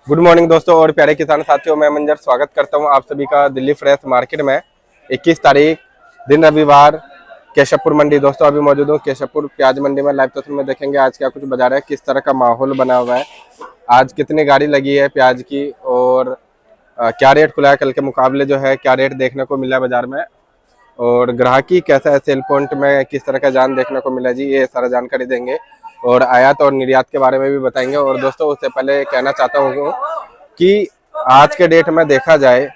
Good morning दोस्तों और प्यारे किसान साथियों, मैं मंजर स्वागत करता हूं आप सभी का दिल्ली फ्रेश मार्केट में। 21 तारीख दिन रविवार, केशवपुर मंडी। दोस्तों अभी मौजूद हूं केशवपुर प्याज मंडी में। लाइव तस्वीर में देखेंगे आज क्या कुछ बाजार है, किस तरह का माहौल बना हुआ है, आज कितनी गाड़ी लगी है प्याज की और क्या रेट खुला है, कल के मुकाबले जो है क्या रेट देखने को मिला है बाजार में, और ग्राहकी कैसा है, सेल पॉइंट में किस तरह का जान देखने को मिला जी, ये सारा जानकारी देंगे और आयात और निर्यात के बारे में भी बताएंगे। और दोस्तों उससे पहले कहना चाहता हूँ कि आज के डेट में देखा जाए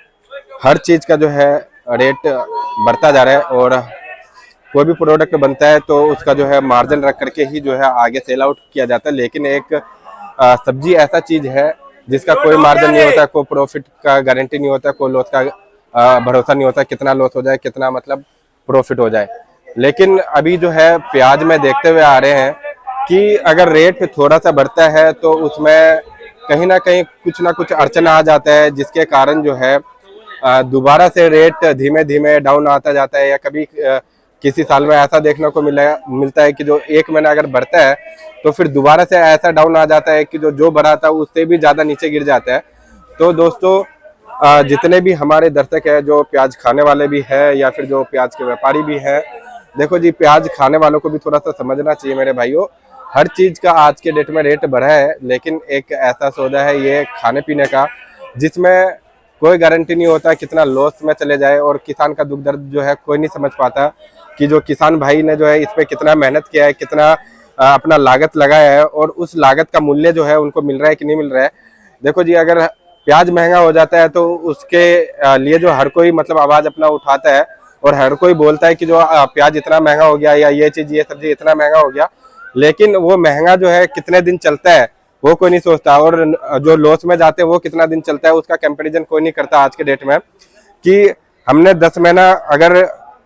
हर चीज़ का जो है रेट बढ़ता जा रहा है और कोई भी प्रोडक्ट बनता है तो उसका जो है मार्जिन रख करके ही जो है आगे सेल आउट किया जाता है। लेकिन एक सब्जी ऐसा चीज़ है जिसका कोई मार्जिन नहीं होता, कोई प्रॉफिट का गारंटी नहीं होता, कोई लॉस का भरोसा नहीं होता, कितना लॉस हो जाए कितना मतलब प्रॉफिट हो जाए। लेकिन अभी जो है प्याज में देखते हुए आ रहे हैं कि अगर रेट थोड़ा सा बढ़ता है तो उसमें कहीं ना कहीं कुछ ना कुछ अड़चन आ जाता है, जिसके कारण जो है दोबारा से रेट धीमे धीमे डाउन आता जाता है। या कभी किसी साल में ऐसा देखने को मिलता है कि जो एक महीना अगर बढ़ता है तो फिर दोबारा से ऐसा डाउन आ जाता है कि जो बढ़ा था उससे भी ज़्यादा नीचे गिर जाता है। तो दोस्तों जितने भी हमारे दर्शक हैं जो प्याज खाने वाले भी हैं या फिर जो प्याज के व्यापारी भी हैं, देखो जी प्याज खाने वालों को भी थोड़ा सा समझना चाहिए मेरे भाइयों। हर चीज़ का आज के डेट में रेट बढ़ा है, लेकिन एक ऐसा सौदा है ये खाने पीने का जिसमें कोई गारंटी नहीं होता कितना लॉस में चले जाए। और किसान का दुख दर्द जो है कोई नहीं समझ पाता कि जो किसान भाई ने जो है इस पे कितना मेहनत किया है, कितना अपना लागत लगाया है और उस लागत का मूल्य जो है उनको मिल रहा है कि नहीं मिल रहा है। देखो जी अगर प्याज महंगा हो जाता है तो उसके लिए जो हर कोई मतलब आवाज़ अपना उठाता है और हर कोई बोलता है कि जो प्याज इतना महंगा हो गया या ये चीज़ ये सब्जी इतना महंगा हो गया, लेकिन वो महंगा जो है कितने दिन चलता है वो कोई नहीं सोचता। और जो लॉस में जाते हैं वो कितना दिन चलता है उसका कंपैरिजन कोई नहीं करता आज के डेट में। कि हमने 10 महीना अगर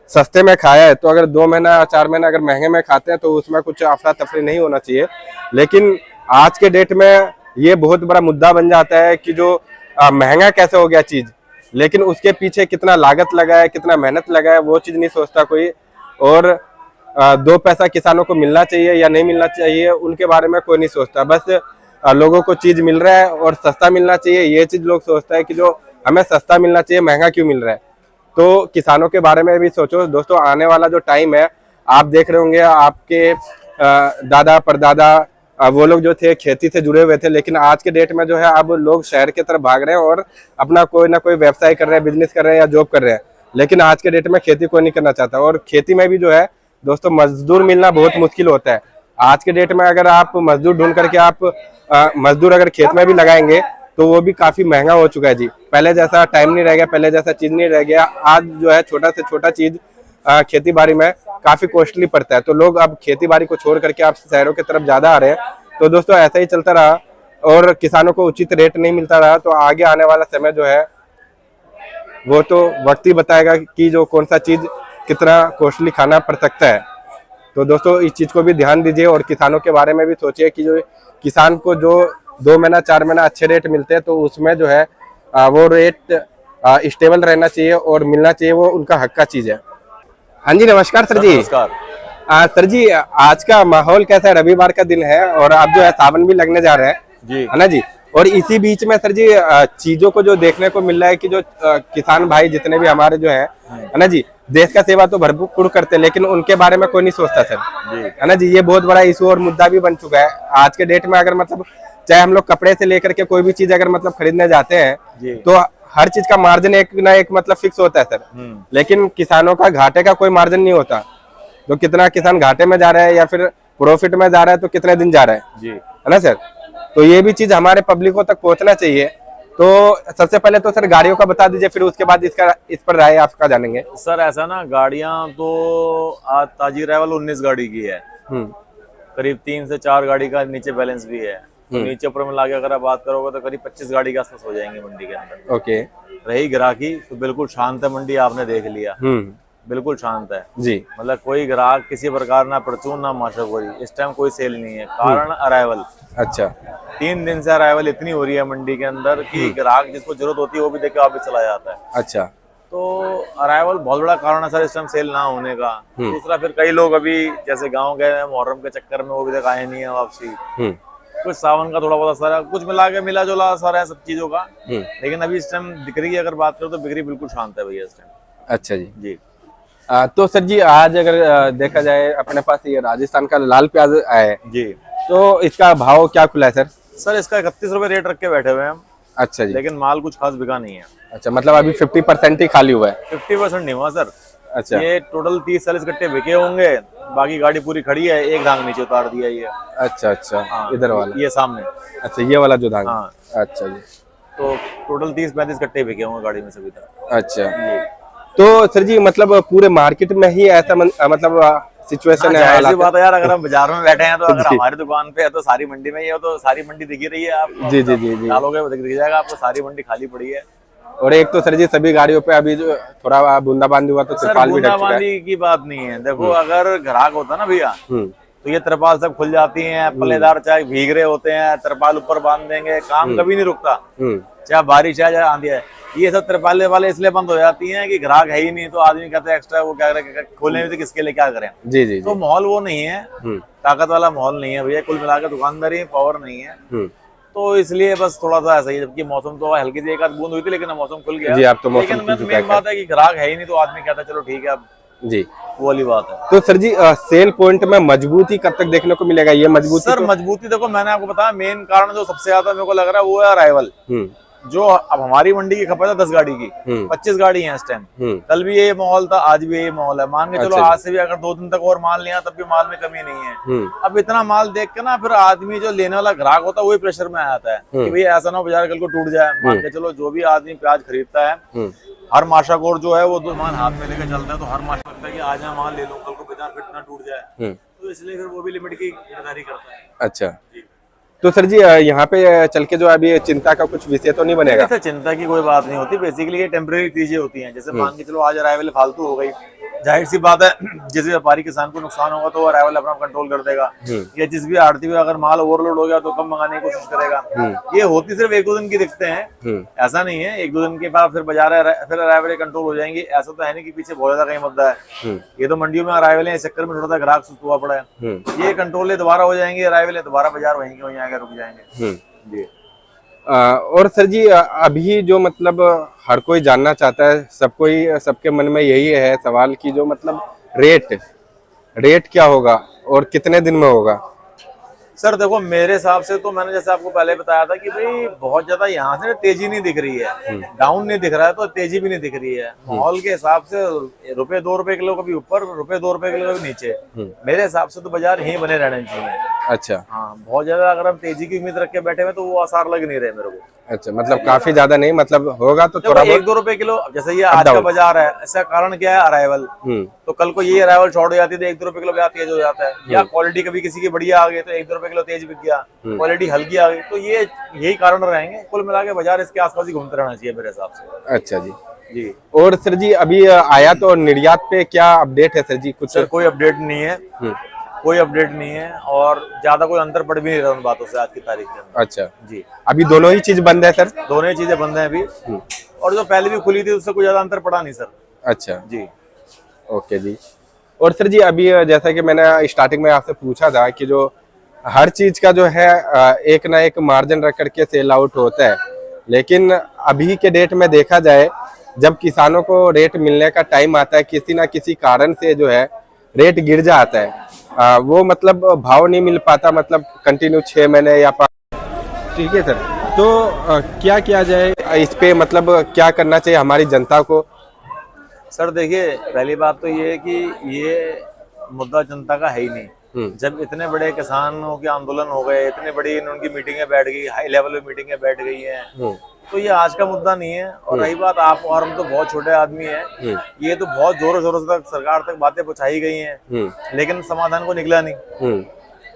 सस्ते में खाया है तो अगर 2 महीना 4 महीना अगर महंगे में खाते हैं तो उसमें कुछ अफरा तफरी नहीं होना चाहिए। लेकिन आज के डेट में ये बहुत बड़ा मुद्दा बन जाता है कि जो महंगा कैसे हो गया चीज़, लेकिन उसके पीछे कितना लागत लगा है, कितना मेहनत लगा है, वो चीज़ नहीं सोचता कोई। और 2 पैसा किसानों को मिलना चाहिए या नहीं मिलना चाहिए उनके बारे में कोई नहीं सोचता। बस लोगों को चीज़ मिल रहा है और सस्ता मिलना चाहिए, ये चीज़ लोग सोचता है कि जो हमें सस्ता मिलना चाहिए, महंगा क्यों मिल रहा है। तो किसानों के बारे में भी सोचो दोस्तों। आने वाला जो टाइम है आप देख रहे होंगे आपके दादा परदादा वो लोग जो थे खेती से जुड़े हुए थे, लेकिन आज के डेट में जो है अब लोग शहर की तरफ भाग रहे हैं और अपना कोई ना कोई व्यवसाय कर रहे हैं, बिजनेस कर रहे हैं या जॉब कर रहे हैं। लेकिन आज के डेट में खेती कोई नहीं करना चाहता और खेती में भी जो है दोस्तों मजदूर मिलना बहुत मुश्किल होता है। आज के डेट में अगर आप मजदूर ढूंढ करके आप मजदूर अगर खेत में भी लगाएंगे तो वो भी काफी महंगा हो चुका है जी। पहले जैसा टाइम नहीं रह गया, पहले जैसा चीज नहीं रह गया। आज जो है छोटा से छोटा चीज खेती बाड़ी में काफी कॉस्टली पड़ता है, तो लोग अब खेती बाड़ी को छोड़ करके आप शहरों की तरफ ज्यादा आ रहे हैं। तो दोस्तों ऐसा ही चलता रहा और किसानों को उचित रेट नहीं मिलता रहा तो आगे आने वाला समय जो है वो तो वक्त ही बताएगा कि जो कौन सा चीज कितना कॉस्टली खाना पड़ सकता है। तो दोस्तों इस चीज को भी ध्यान दीजिए और किसानों के बारे में भी सोचिए कि जो किसान को जो 2 महीना 4 महीना अच्छे रेट मिलते हैं तो उसमें जो है वो रेट स्टेबल रहना चाहिए और मिलना चाहिए, वो उनका हक का चीज है। हाँ जी नमस्कार सर जी। नमस्कार सर जी आज का माहौल कैसा है? रविवार का दिन है और अब जो है सावन भी लगने जा रहे हैं जी, है ना जी। और इसी बीच में सर जी चीजों को जो देखने को मिल रहा है कि जो किसान भाई जितने भी हमारे जो है ना जी, देश का सेवा तो भरपूर करते हैं लेकिन उनके बारे में कोई नहीं सोचता सर, है ना जी। ये बहुत बड़ा इशू और मुद्दा भी बन चुका है आज के डेट में। अगर मतलब चाहे हम लोग कपड़े से लेकर के कोई भी चीज अगर मतलब खरीदने जाते हैं तो हर चीज का मार्जिन एक ना एक मतलब फिक्स होता है सर, लेकिन किसानों का घाटे का कोई मार्जिन नहीं होता। तो कितना किसान घाटे में जा रहा है या फिर प्रॉफिट में जा रहा है तो कितने दिन जा रहा है जी, है ना सर। तो ये भी चीज हमारे पब्लिकों तक पहुंचना चाहिए। तो सबसे पहले तो सर गाड़ियों का बता दीजिए, फिर उसके बाद इस पर राय आपका जानेंगे। सर ऐसा ना गाड़ियां तो आज ताजी अराइवल 19 गाड़ी की है, करीब 3 से 4 गाड़ी का नीचे बैलेंस भी है। तो नीचे ऊपर में लाके अगर आप बात करोगे तो करीब 25 गाड़ी के आसपास हो जाएंगे मंडी के अंदर। ओके। रही ग्राहकी तो बिल्कुल शांत है मंडी, आपने देख लिया बिल्कुल शांत है जी। मतलब कोई ग्राहक किसी प्रकार ना परचून ना माशागोरी, इस टाइम कोई सेल नहीं है। कारण अराइवल। अच्छा 3 दिन से अराइवल इतनी हो रही है मंडी के अंदर कि ग्राहक जिसको जरूरत होती है वो भी देख के वापस चला जाता है। अच्छा तो अराइवल बहुत बड़ा कारण है सर इस टाइम सेल ना होने का। दूसरा फिर कई लोग अभी जैसे गाँव गए मुहर्रम के चक्कर में वो भी तक आए नहीं है वापसी। कुछ सावन का थोड़ा बहुत असर है, कुछ मिला जुला असर है सब चीजों का। लेकिन अभी इस टाइम बिक्री की अगर बात करो तो बिक्री बिल्कुल शांत है भैया इस टाइम। अच्छा जी। जी तो सर जी आज अगर देखा जाए अपने पास ये राजस्थान का लाल प्याज है जी, तो इसका भाव क्या खुला है सर? सर इसका 31 रुपए रेट रख के बैठे हुए हैं हम। अच्छा जी। लेकिन माल कुछ खास बिका नहीं है। अच्छा, मतलब अभी 50% ही खाली हुआ है? 50% नहीं हुआ सर। अच्छा, ये टोटल 30-40 कट्टे बिके होंगे, बाकी गाड़ी पूरी खड़ी है, एक धांग नीचे उतार दिया ये। अच्छा अच्छा। हाँ, इधर वाला? ये सामने। अच्छा, ये वाला जो धागा? हाँ। अच्छा जी। तो टोटल 30-35 कट्टे बिके होंगे गाड़ी में सभी तक। अच्छा, जी। तो सर जी मतलब पूरे मार्केट में ही ऐसा मतलब सिचुएशन है, ऐसी हालात बात है यार, अगर हम बाजार में बैठे हैं तो अगर जी। हमारी दुकान पे है तो सारी मंडी में ही है, तो सारी मंडी दिखी रही है आपको। जी जी जी जी। डालोगे तो दिख जाएगा आपको, सारी मंडी खाली पड़ी है। और एक तो सर जी सभी गाड़ियों पे अभी जो थोड़ा बूंदाबांदी हुआ तो सर तिरपाल भी ढक चुका है। बूंदाबांदी की बात नहीं है, देखो अगर ग्राहक होता ना भैया तो ये तिरपाल सब खुल जाती हैं, पल्लेदार चाहे भीग रहे होते हैं, तिरपाल ऊपर बांध देंगे, काम कभी नहीं रुकता, चाहे बारिश है चाहे आंधी है। ये सब तिरपाले वाले इसलिए बंद हो जाती हैं कि ग्राहक है ही नहीं, तो आदमी कहते हैं एक्स्ट्रा वो क्या करें, खोलने में तो किसके लिए क्या करें। जी जी तो माहौल वो नहीं है, ताकत वाला माहौल नहीं है भैया, कुल मिलाकर दुकानदारी पावर नहीं है। तो इसलिए बस थोड़ा सा ऐसा ही, जबकि मौसम तो हल्की सी एक आध बूंद हुई थी लेकिन अब मौसम खुल गया। जी, अब तो मौसम लेकिन खुल चुका मेन बात है कि ग्राहक है ही नहीं, तो आदमी कहता है चलो ठीक है अब। जी, वो वाली बात है। तो सर जी सेल पॉइंट में मजबूती कब तक देखने को मिलेगा? ये मजबूती सर मजबूती देखो, मैंने आपको बताया मेन कारण जो सबसे ज्यादा मेरे को लग रहा है वो है अराइवल। जो अब हमारी मंडी की खपत है 10 गाड़ी की, 25 गाड़ी है इस टाइम। कल भी ये माहौल था, आज भी ये माहौल है। मान के चलो आज से भी अगर 2 दिन तक और माल नहीं आया तब भी माल में कमी नहीं है। अब इतना माल देख के ना फिर आदमी जो लेने वाला ग्राहक होता है वही प्रेशर में आ जाता है कि भाई ऐसा ना हो बाजार कल को टूट जाए। मान के चलो जो भी आदमी प्याज खरीदता है, हर माशाकोर जो है वो तो माल हाथ में लेके चलता है, तो हर माशा लगता है कि आज मैं माल ले लूं, कल को बाजार फिर ना टूट जाए, तो इसलिए फिर वो भी लिमिट की खरीदारी करता है। अच्छा, तो सर जी यहाँ पे चल के जो अभी चिंता का कुछ विषय तो नहीं बनेगा? सर चिंता की कोई बात नहीं होती, बेसिकली ये टेम्परेरी चीजें होती हैं। जैसे मान के चलो आज अराइवल फालतू हो गई, जाहिर सी बात है जिस व्यापारी किसान को नुकसान होगा तो वो अराइवल अपना कंट्रोल कर देगा, या जिस भी आड़ती में अगर माल ओवरलोड हो गया तो कम मंगाने की कोशिश करेगा। ये होती सिर्फ 1-2 दिन की दिखते हैं, ऐसा नहीं है 1-2 दिन के बाद फिर बाजार फिर अराइवल कंट्रोल हो जाएंगे। ऐसा तो है नहीं कि पीछे बहुत ज्यादा कहीं मुद्दा है। ये तो मंडियों में अराइवल है, इस चक्कर में थोड़ा सा ग्राहक सुस्त हुआ पड़ा है। ये कंट्रोल है, दोबारा हो जाएंगे, अराइवल है दोबारा बाजार वहीं के वहीं आके रुक जाएंगे। जी। और सर जी अभी जो मतलब हर कोई जानना चाहता है, सबके मन में यही है सवाल कि जो मतलब रेट क्या होगा और कितने दिन में होगा? सर देखो मेरे हिसाब से तो मैंने जैसे आपको पहले बताया था कि भाई बहुत ज्यादा यहाँ से तेजी नहीं दिख रही है, डाउन नहीं दिख रहा है तो तेजी भी नहीं दिख रही है। माहौल के हिसाब से ₹1-2 किलो कभी ऊपर, ₹2 किलो कभी नीचे। मेरे हिसाब से तो बाजार यहीं बने रहने चाहिए। अच्छा, हाँ, बहुत ज्यादा अगर हम तेजी की उम्मीद रख के बैठे हुए तो वो आसार लग नहीं रहे मेरे को। अच्छा, मतलब काफी ज्यादा नहीं, मतलब होगा तो थोड़ा बहुत 1-2 किलो। जैसे ये आज का बाजार है, इसका कारण क्या है? अराइवल। तो कल को ये अराइवल शॉर्ट हो जाती है तो 1-2 किलो ब्याज तेज हो जाता है, या क्वालिटी कभी किसी की बढ़िया आ गई तो 1-2 किलो तेज बिक गया, क्वालिटी हल्की आ गई, तो ये यही कारण रहेंगे। कुल मिला के बाजार इसके आसपास ही घूमते रहना चाहिए मेरे हिसाब से। अच्छा जी। जी। और सर जी अभी आयात और निर्यात पे क्या अपडेट है सर जी? कुछ सर कोई अपडेट नहीं है, कोई अपडेट नहीं है, और ज्यादा कोई अंतर पड़ भी नहीं रहा उन बातों से आज की तारीख में। अच्छा जी, अभी दोनों ही चीज बंद है सर? दोनों ही चीजें बंद है अभी, और जो पहले भी खुली थी उससे कोई ज्यादा अंतर पड़ा नहीं सर। अच्छा जी, ओके जी। और सर जी अभी जैसा कि मैंने स्टार्टिंग में आपसे पूछा था कि जो हर चीज का जो है एक ना एक मार्जिन रख करके सेल आउट होता है, लेकिन अभी के डेट में देखा जाए जब किसानों को रेट मिलने का टाइम आता है, किसी ना किसी कारण से जो है रेट गिर जाता है, वो मतलब भाव नहीं मिल पाता, मतलब कंटिन्यू 6 महीने या 5। ठीक है सर, तो क्या किया जाए इस पे, मतलब क्या करना चाहिए हमारी जनता को? सर देखिए पहली बात तो ये है कि ये मुद्दा जनता का है ही नहीं। जब इतने बड़े किसानों के आंदोलन हो गए, इतनी बड़ी उनकी मीटिंगें बैठ गई, हाई लेवल पे मीटिंगें बैठ गई हैं, तो ये आज का मुद्दा नहीं है। और रही बात आप और हम तो बहुत छोटे आदमी हैं, ये तो बहुत जोरों शोरों से तक सरकार तक बातें पहुंचाई गई हैं, लेकिन समाधान को निकला नहीं।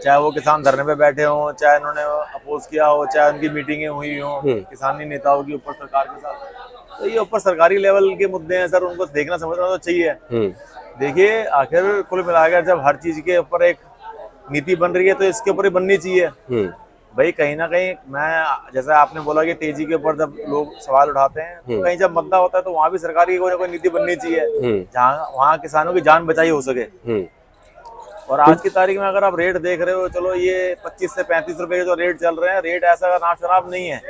चाहे वो किसान धरने पे बैठे हों, चाहे उन्होंने अपोज किया हो, चाहे उनकी मीटिंगें हुई हों किसानी नेताओं की ऊपर सरकार के साथ, तो ये ऊपर सरकारी लेवल के मुद्दे हैं सर, उनको देखना समझना तो चाहिए। देखिए आखिर कुल मिलाकर जब हर चीज के ऊपर एक नीति बन रही है तो इसके ऊपर ही बननी चाहिए भाई। कहीं ना कहीं मैं जैसे आपने बोला कि तेजी के ऊपर जब लोग सवाल उठाते हैं तो कहीं जब मुद्दा होता है तो वहाँ भी सरकारी कोई ना कोई नीति बननी चाहिए जहाँ वहाँ किसानों की जान बचाई हो सके। और आज की तारीख में अगर आप रेट देख रहे हो, चलो ये 25 से 35 रुपए के जो रेट चल रहे हैं, रेट ऐसा नाम शराब नहीं है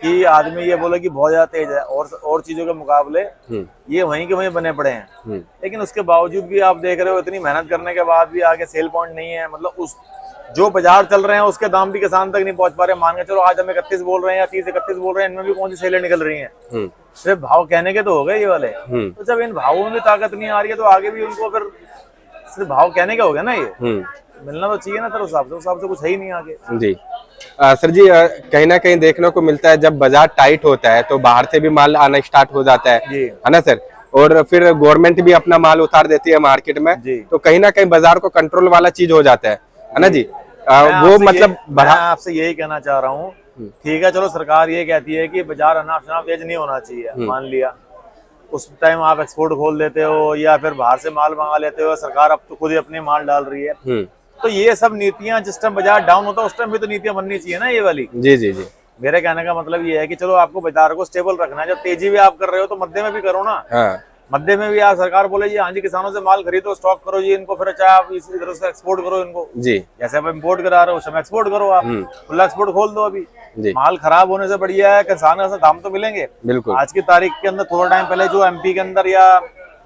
कि आदमी ये बोले कि बहुत ज्यादा तेज है, और चीजों के मुकाबले ये वहीं के वहीं बने पड़े हैं। लेकिन उसके बावजूद भी आप देख रहे हो इतनी मेहनत करने के बाद भी आगे सेल पॉइंट नहीं है। मतलब उस जो बाजार चल रहे हैं उसके दाम भी किसान तक नहीं पहुंच पा रहे। मान के चलो आज हम 31 बोल रहे हैं या 30-31 बोल रहे हैं, इनमें भी कौन सी सेलें निकल रही हैं? सिर्फ भाव कहने के तो हो गए ये वाले। तो जब इन भावों में भी ताकत नहीं आ रही है तो आगे भी उनको फिर सिर्फ भाव कहने का हो गया ना। ये मिलना तो चाहिए ना सर, उस हिसाब से कुछ है ही नहीं आगे। जी सर जी, कहीं ना कहीं देखने को मिलता है जब बाजार टाइट होता है तो बाहर से भी माल आना स्टार्ट हो जाता है ना सर, और फिर गवर्नमेंट भी अपना माल उतार देती है मार्केट में, तो कहीं ना कहीं बाजार को कंट्रोल वाला चीज हो जाता है ना जी। वो मतलब मैं आपसे यही कहना चाह रहा हूँ, ठीक है चलो सरकार ये कहती है कि बाजार अनाप शनाप तेज नहीं होना चाहिए, मान लिया उस टाइम आप एक्सपोर्ट खोल देते हो या फिर बाहर से माल मंगा लेते हो, सरकार अब तो खुद ही अपने माल डाल रही है। तो ये सब नीतियां जिस टाइम बाजार डाउन होता है उस टाइम भी तो नीतियां बननी चाहिए ना ये वाली। जी जी जी, मेरे कहने का मतलब ये है कि चलो आपको बाजार को स्टेबल रखना है, जब तेजी भी आप कर रहे हो तो मध्य में भी करो ना। मध्य में भी आप सरकार बोले जी हाँ जी किसानों से माल खरीदो, स्टॉक करो जी इनको, फिर अच्छा आप इधर से एक्सपोर्ट करो इनको जी, जैसे आप इम्पोर्ट करा रहे हो उस समय एक्सपोर्ट करो, आप खुला एक्सपोर्ट खोल दो। अभी माल खराब होने से बढ़िया है किसान का दाम तो मिलेंगे। बिल्कुल आज की तारीख के अंदर थोड़ा टाइम पहले जो एमपी के अंदर या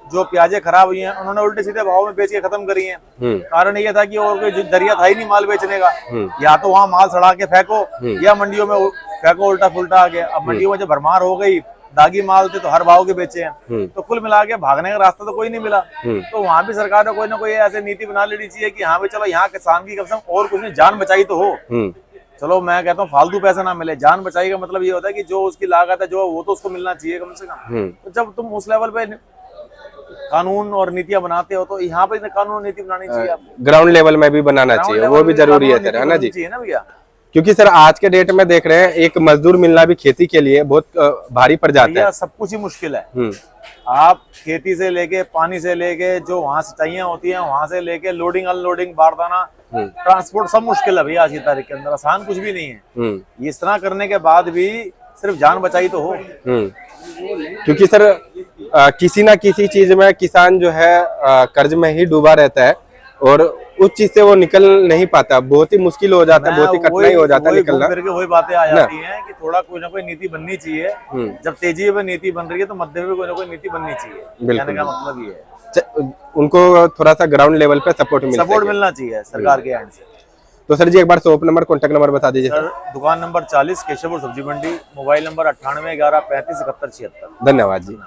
जो प्याजें खराब हुई हैं उन्होंने उल्टे सीधे भाव में बेच के खत्म करी हैं। कारण ये था कि और कोई जरिया था ही नहीं माल बेचने का, या तो वहाँ माल सड़ा के फेंको या मंडियों में फेंको, उल्टा फुल्टा आ गया। अब मंडियों में जब भरमार हो गई, दागी माल थे तो हर भाव के बेचे हैं, तो कुल मिला के भागने का रास्ता तो कोई नहीं मिला। तो वहाँ भी सरकार ने कोई ना कोई ऐसी नीति बना लेनी चाहिए कि हाँ भाई चलो यहाँ किसान की कम से कम और कुछ नहीं, जान बचाई तो हो। चलो मैं कहता हूँ फालतू पैसा ना मिले, जान बचाई का मतलब ये होता है कि जो उसकी लागत है जो वो तो उसको मिलना चाहिए कम से कम। तो जब तुम उस लेवल पे कानून और नीतियां बनाते हो तो यहाँ पे कानून और नीति बनानी चाहिए, ग्राउंड लेवल में भी बनाना चाहिए, वो भी जरूरी है ना जी, ना भैया। क्योंकि सर आज के डेट में देख रहे हैं एक मजदूर मिलना भी खेती के लिए बहुत भारी पड़ जाता है, सब कुछ ही मुश्किल है। आप खेती से लेके पानी से लेके जो वहाँ सिंचाइयाँ होती हैं वहां से लेके लोडिंग अनलोडिंग बारदाना ट्रांसपोर्ट सब मुश्किल है भैया आज की तारीख के अंदर, आसान कुछ भी नहीं है। इस तरह करने के बाद भी सिर्फ जान बचाई तो हो। क्योंकि सर किसी ना किसी चीज में किसान जो है कर्ज में ही डूबा रहता है और उस चीज से वो निकल नहीं पाता, बहुत ही मुश्किल हो जाता है, बहुत ही कठिनाई हो जाता है निकलना। वही बातें आ जाती हैं कि थोड़ा कोई ना कोई नीति बननी चाहिए। जब तेजी में नीति बन रही है तो मध्य में कोई ना कोई नीति बननी चाहिए। कहने का मतलब ये है उनको थोड़ा सा ग्राउंड लेवल पे सपोर्ट मिलना चाहिए सरकार के एंड से। तो सर जी एक बार शॉप नंबर कॉन्टेक्ट नंबर बता दीजिए। सर दुकान नंबर 40 केशवपुर सब्जी मंडी, मोबाइल नंबर 98 11 35 71 76। धन्यवाद जी।